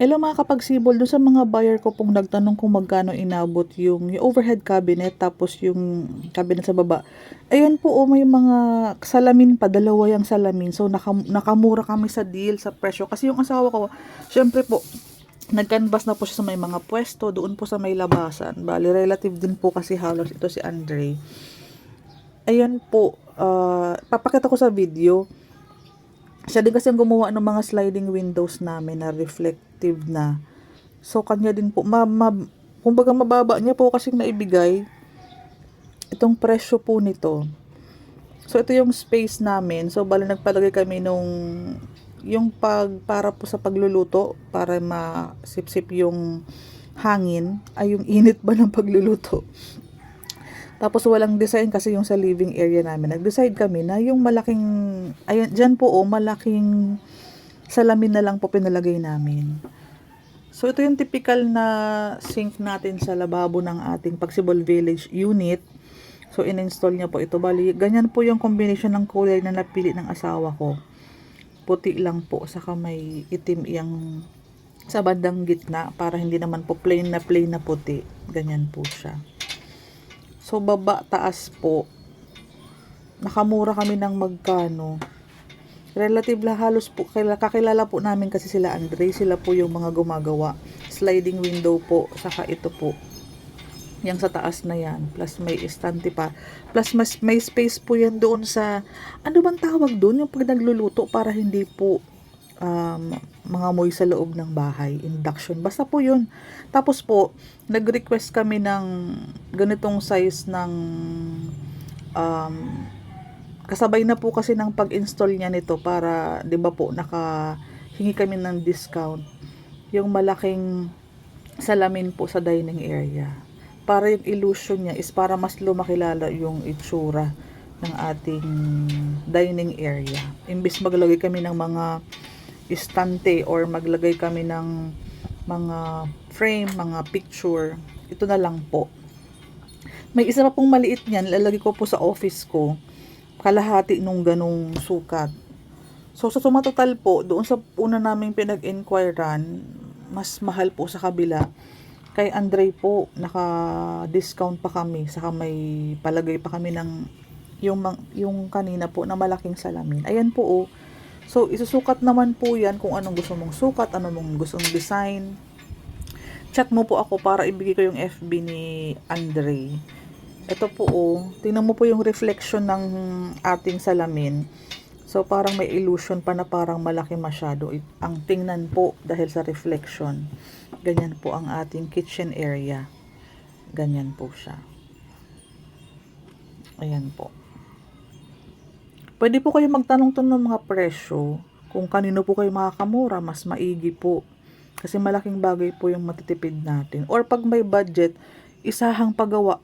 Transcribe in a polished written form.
Hello mga kapagsibol, doon sa mga buyer ko pong nagtanong kung magkano inabot yung overhead cabinet tapos yung cabinet sa baba. Ayan po, may mga salamin pa, dalawa yung salamin. So nakamura kami sa deal, sa presyo. Kasi yung asawa ko, syempre po, nag-canvas na po siya sa may mga pwesto, doon po sa may labasan. Bali, relative din po kasi halos ito si Andre. Ayan po, papakita ko sa video. Siya din kasi ang gumawa ng mga sliding windows namin na reflective na. So, kanya din po, kumbaga mababa niya po kasi naibigay itong presyo po nito. So, ito yung space namin. So, bali nagpalagay kami yung para po sa pagluluto, para masipsip yung hangin, ay yung init ba ng pagluluto. Tapos walang design kasi yung sa living area namin. Nag-decide kami na yung malaking, ayan, dyan po malaking salamin na lang po pinalagay namin. So ito yung typical na sink natin sa lababo ng ating Pagsibol Village unit. So in-install niya po ito. Bali, ganyan po yung combination ng kulay na napili ng asawa ko. Puti lang po, saka may itim yung sa bandang gitna para hindi naman po plain na puti. Ganyan po siya. So, baba, taas po. Nakamura kami ng magkano. Relative la halos po, kakilala po namin kasi sila Andre. Sila po yung mga gumagawa. Sliding window po, saka ito po. Yang sa taas na yan. Plus may estante pa. Plus may space po yan doon sa, ano bang tawag doon? Yung pag nagluluto para hindi po mga amoy sa loob ng bahay, induction, basta po yun. Tapos po, nag-request kami ng ganitong size ng kasabay na po kasi ng pag-install niya nito para, di ba po, nakahingi kami ng discount, yung malaking salamin po sa dining area, para yung illusion niya is para mas lumakilala yung itsura ng ating dining area. Imbis maglagay kami ng mga istante or maglagay kami ng mga frame, mga picture, ito na lang po. May isa pa pong maliit niyan, lalagay ko po sa office ko, kalahati nung ganong sukat. So sa sumatotal po, doon sa una naming pinag-inquirean, mas mahal po sa kabila. Kay Andre po, naka-discount pa kami, saka may palagay pa kami ng yung kanina po na malaking salamin. Ayan po oh. So, isusukat naman po yan kung anong gusto mong sukat, anong mong gustong design. Chat mo po ako para ibigay ko yung FB ni Andre. Ito po tingnan mo po yung reflection ng ating salamin. So, parang may illusion pa na parang malaki masyado. Ang tingnan po dahil sa reflection. Ganyan po ang ating kitchen area. Ganyan po siya. Ayan po. Pwede po kayo magtanong-tanong ng mga presyo. Kung kanino po kayo makakamura, mas maigi po. Kasi malaking bagay po yung matitipid natin. Or pag may budget, isahang paggawa